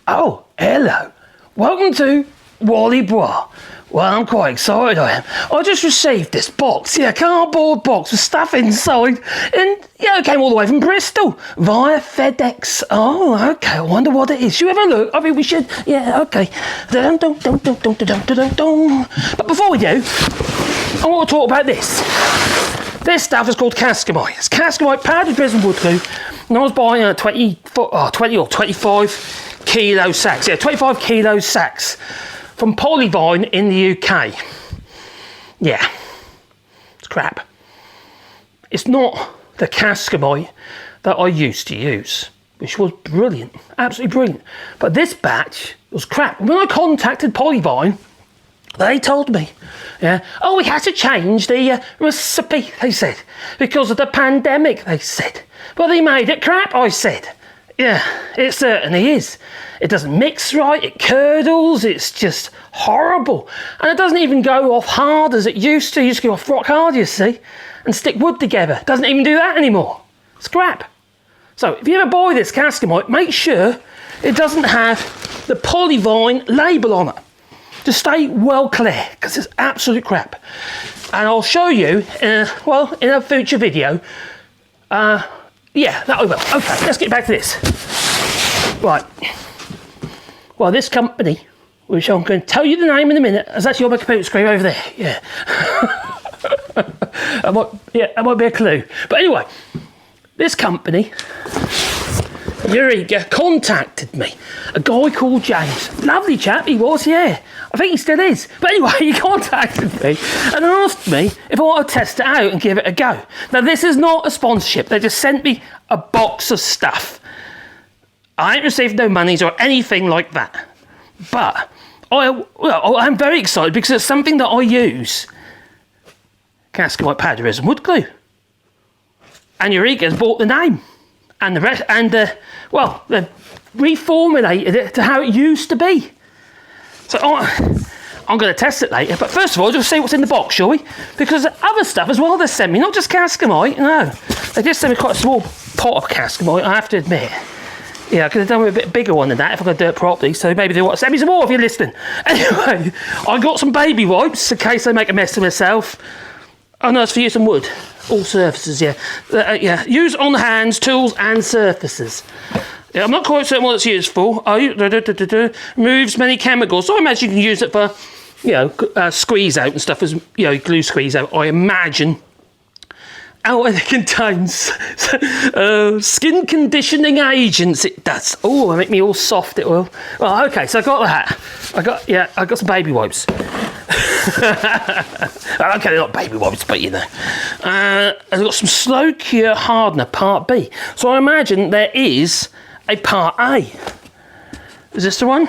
Oh, hello. Welcome to Wally Bra. Well, I'm quite excited, I am. I just received this box, cardboard box with stuff inside, and it came all the way from Bristol via FedEx. Oh, okay, I wonder what it is. Should we have a look? I think we should. Yeah, okay. But before we do, I want to talk about this. This stuff is called Cascamite. It's Cascamite powdered resin wood glue, and I was buying 20 or 25 kilo sacks. 25 kilo sacks from Polyvine in the UK. Yeah, it's crap. It's not the Cascamite that I used to use, which was brilliant, absolutely brilliant. But this batch was crap. When I contacted Polyvine, they told me, we had to change the recipe, they said, because of the pandemic, they said. Well, they made it crap, I said. Yeah, it certainly is. It doesn't mix right, it curdles, it's just horrible. And it doesn't even go off hard as it used to. It used to go off rock hard, you see, and stick wood together. It doesn't even do that anymore. It's crap. So if you ever buy this Cascamite, make sure it doesn't have the Polyvine label on it. Just stay well clear, because it's absolute crap. And I'll show you, in a future video. That I will. Okay, let's get back to this. Right. Well, this company, which I'm going to tell you the name in a minute, is actually on my computer screen over there. Yeah. that might be a clue. But anyway, this company, Eureka, contacted me. A guy called James. Lovely chap he was, yeah. I think he still is. But anyway, he contacted me and asked me if I want to test it out and give it a go. Now, this is not a sponsorship. They just sent me a box of stuff. I ain't received no monies or anything like that. But I'm very excited because it's something that I use. Cascamite powder resin wood glue. And Eureka's bought the name. And the rest, they reformulated it to how it used to be. So I'm going to test it later. But first of all, just see what's in the box, shall we? Because other stuff as well they sent me, not just Cascamite, no. They just sent me quite a small pot of Cascamite, I have to admit. Yeah, I could have done with a bit bigger one than that if I could do it properly. So maybe they want to send me some more if you're listening. Anyway, I got some baby wipes in case I make a mess of myself. Oh no, it's for using wood. All surfaces, Use on the hands, tools and surfaces. Yeah, I'm not quite certain what it's used for. Removes many chemicals. So I imagine you can use it for, squeeze out and stuff, as glue squeeze out, I imagine. Oh, it contains skin conditioning agents. It does. Oh, it make me all soft. It will. Well, okay. So I got that. I got some baby wipes. Okay, they're not baby wipes, but I've got some slow cure hardener part B. So I imagine there is a part A. Is this the one?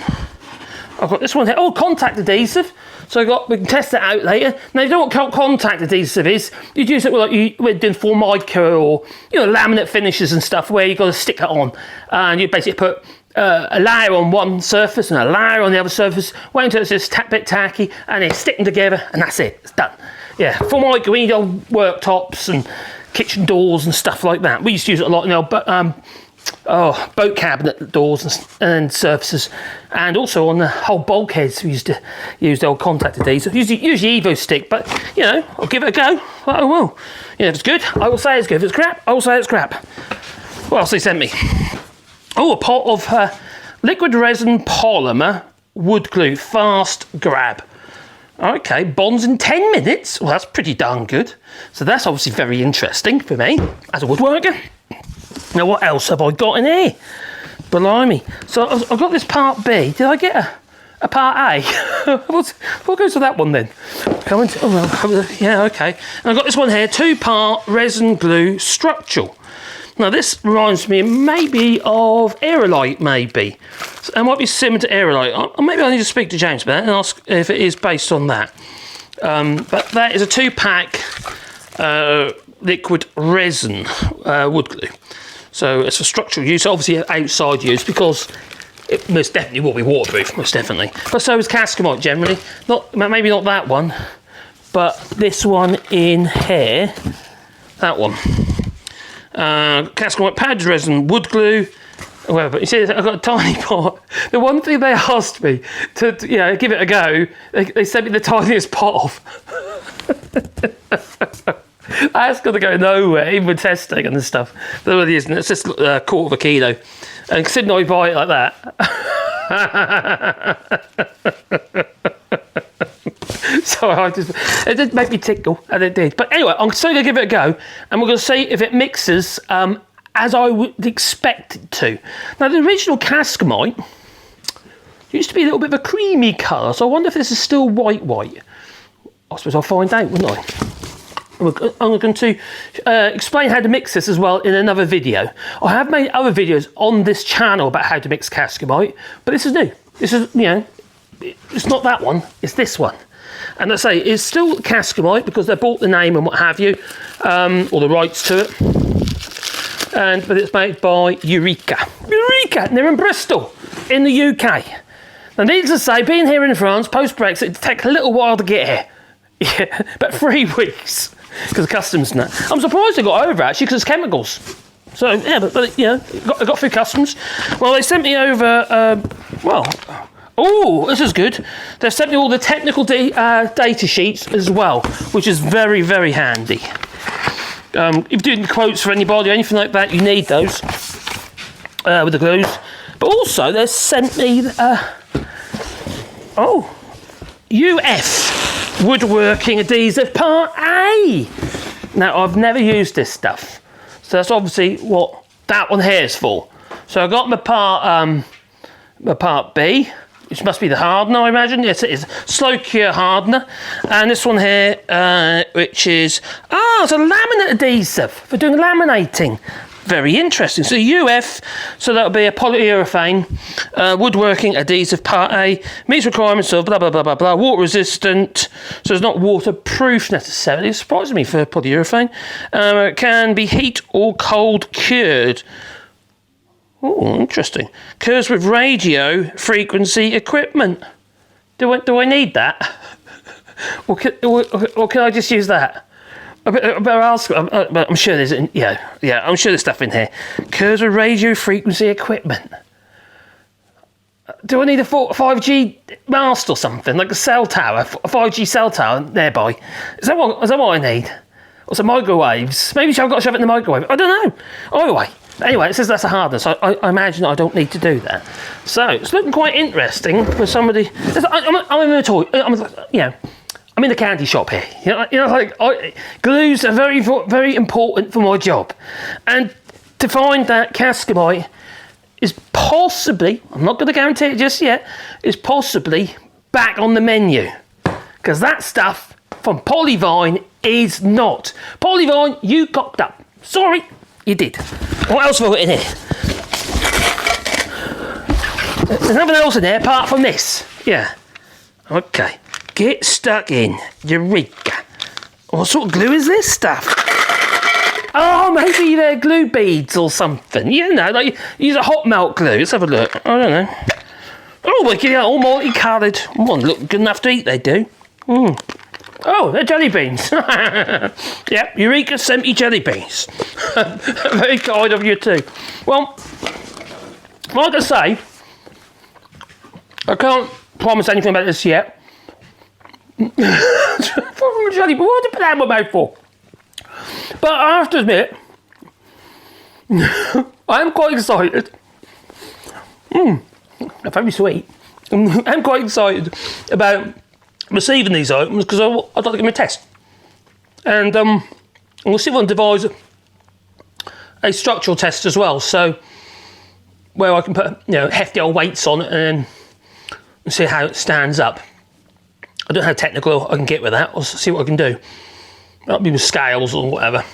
I've got this one here. Oh, contact adhesive. So we can test it out later. Now, you know what contact adhesive is? You'd use it with doing Formica or laminate finishes and stuff where you've got to stick it on. And you basically put a layer on one surface and a layer on the other surface, wait until it's just a bit tacky, and then stick them together, and that's it. It's done. Yeah, Formica, we need on worktops and kitchen doors and stuff like that. We used to use it a lot in our boat cabinet doors and surfaces, and also on the whole bulkheads we used to use the old contact adhesive. Usually Evo stick, but I'll give it a go. I will. If it's good, I will say it's good. If it's crap, I will say it's crap. What else they sent me? Oh, a pot of liquid resin polymer wood glue, fast grab. Okay, bonds in 10 minutes. Well, that's pretty darn good. So that's obviously very interesting for me as a woodworker. Now, what else have I got in here? Blimey. So I've got this part B. Did I get a part A? What goes to that one then? Okay. And I've got this one here, 2-part resin glue structural. Now, this reminds me maybe of Aerolite, maybe. So it might be similar to Aerolite. Maybe I need to speak to James about that and ask if it is based on that. But that is a 2-pack liquid resin wood glue. So it's for structural use, obviously outside use, because it most definitely will be waterproof, most definitely. But so is Cascamite generally. Maybe not that one, but this one in here, that one. Cascamite powdered resin wood glue, Well, but you see, I've got a tiny pot. The one thing they asked me to give it a go, they sent me the tiniest pot of. That's going to go nowhere, even with testing and stuff. There really isn't. It's just a quarter of a kilo. And considering I buy it like that. So it did make me tickle, and it did. But anyway, I'm still going to give it a go, and we're going to see if it mixes as I would expect it to. Now, the original Cascamite used to be a little bit of a creamy colour, so I wonder if this is still white. I suppose I'll find out, wouldn't I? I'm going to explain how to mix this as well in another video. I have made other videos on this channel about how to mix Cascamite, but this is new. This is, it's not that one, it's this one. And I say, it's still Cascamite because they bought the name and what have you, or the rights to it. But it's made by Eureka, and they're in Bristol, in the UK. Now, needless to say, being here in France, post-Brexit, it takes a little while to get here. Yeah, about 3 weeks. Because of customs and that. I'm surprised they got over actually because it's chemicals. So yeah, but it got through customs. Well, they sent me over. This is good. They've sent me all the technical data sheets as well, which is very, very handy. If you're doing quotes for anybody or anything like that, you need those with the glues. But also they sent me UF. Woodworking adhesive part A. Now, I've never used this stuff, so that's obviously what that one here is for. So I got my part B, which must be the hardener, I imagine. Yes, it is. Slow cure hardener. And this one here, which is it's a laminate adhesive for doing laminating. Very interesting. So UF, so that'll be a polyurethane woodworking adhesive part A. Meets requirements of blah blah blah blah blah. Water resistant, so it's not waterproof necessarily. It surprises me for polyurethane. It can be heat or cold cured. Oh, interesting. Cures with radio frequency equipment. Do I need that? or can I just use that? I better ask. I'm sure there's I'm sure there's stuff in here. Cures with radio frequency equipment. Do I need a 5G mast or something like a cell tower, a 5G cell tower nearby? Is that what I need? Or some microwaves? Maybe I've got to shove it in the microwave. I don't know. Anyway, it says that's a hardener, so I imagine I don't need to do that. So it's looking quite interesting for somebody. I'm in a toy. I'm in the candy shop here. Glues are very, very important for my job. And to find that Cascamite is possibly, I'm not going to guarantee it just yet, is possibly back on the menu. Because that stuff from Polyvine is not. Polyvine, you cocked up. Sorry, you did. What else have I got in here? There's nothing else in there apart from this. Yeah. Okay. Get stuck in. Eureka. What sort of glue is this stuff? Oh, maybe they're glue beads or something. Like use a hot melt glue. Let's have a look. I don't know. Oh, we get all multicoloured. Look good enough to eat, they do. Oh, they're jelly beans. Yep, Eureka sent me jelly beans. Very kind of you too. Well, like I say, I can't promise anything about this yet. Jelly, but what did I put that in my mouth for? But I have to admit, I am quite excited. They're very sweet. I'm quite excited about receiving these items because I'd like to give them a test. And we'll see if I can devise a structural test as well. So where I can put hefty old weights on it and see how it stands up. I don't know how technical I can get with that. I'll see what I can do. That'll be with scales or whatever.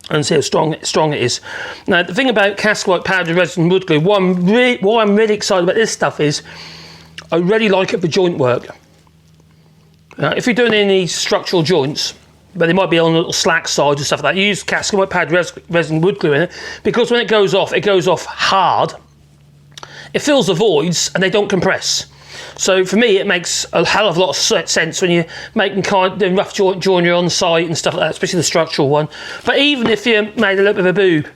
And see how strong it is. Now, the thing about Cascamite powdered resin wood glue, why I'm really excited about this stuff is I really like it for joint work. If you're doing any structural joints, but they might be on a little slack side and stuff like that, you use Cascamite powdered resin wood glue in it, because when it goes off hard. It fills the voids and they don't compress. So for me, it makes a hell of a lot of sense when you're making doing rough joinery on site and stuff like that, especially the structural one. But even if you made a little bit of a boob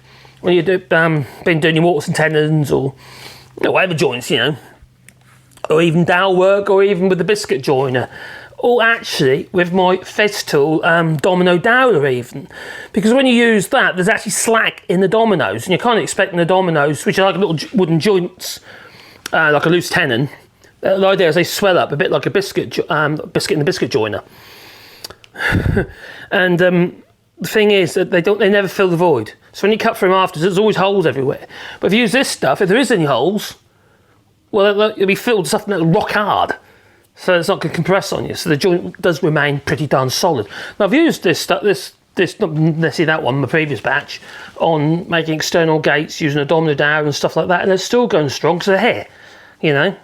when you've been doing your mortars and tenons or whatever joints, you know, or even dowel work, or even with the biscuit joiner, or actually with my Festool domino dowler even, because when you use that, there's actually slack in the dominoes, and you're kind of expecting the dominoes, which are like little wooden joints, like a loose tenon. The idea is they swell up a bit like a biscuit in the biscuit joiner. And the thing is that they never fill the void. So when you cut through them afterwards, there's always holes everywhere. But if you use this stuff, if there is any holes, well, it'll be filled with something that'll rock hard. So it's not going to compress on you. So the joint does remain pretty darn solid. Now I've used this stuff, not necessarily that one, my previous batch, on making external gates using a domino dowel and stuff like that, and they're still going strong because they're here, you know.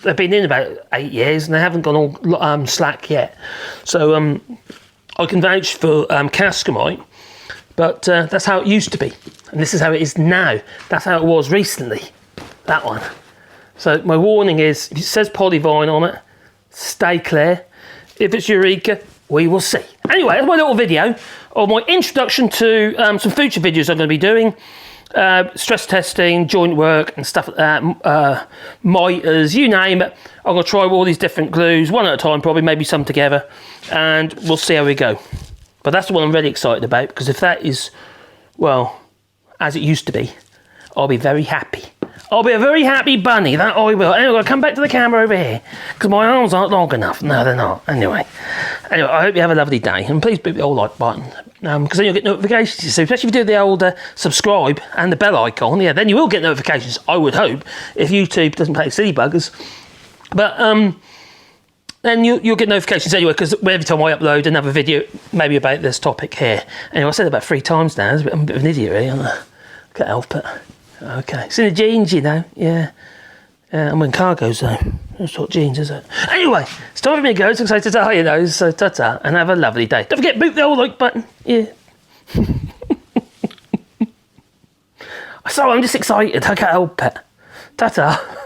They've been in about 8 years and they haven't gone all slack yet. So I can vouch for Cascamite, but that's how it used to be. And this is how it is now. That's how it was recently, that one. So my warning is, if it says polyvine on it, stay clear. If it's Eureka, we will see. Anyway, that's my little video of my introduction to some future videos I'm going to be doing. Stress testing, joint work and stuff like that, miters, you name it. I'm going to try all these different glues, one at a time probably, maybe some together, and we'll see how we go. But that's the one I'm really excited about, because if that is, well, as it used to be, I'll be very happy. I'll be a very happy bunny, that I will. Anyway, I'll come back to the camera over here, because my arms aren't long enough. No, they're not. Anyway, I hope you have a lovely day, and please hit the old like button, because then you'll get notifications, you see, especially if you do the old subscribe and the bell icon. Yeah, then you will get notifications, I would hope, if YouTube doesn't play silly buggers. But then you'll get notifications anyway, because every time I upload another video, maybe about this topic here. Anyway, I said it about 3 times now. I'm a bit of an idiot, really, aren't I? Can't help it. Okay, it's in the jeans, you know. Yeah. I'm in cargos though. That's what jeans, is it? Anyway, it's time for me to go. So ta-ta, you know. So ta-ta, and have a lovely day. Don't forget, boot the old like button. Yeah. So I'm just excited. I can't help it. Ta-ta.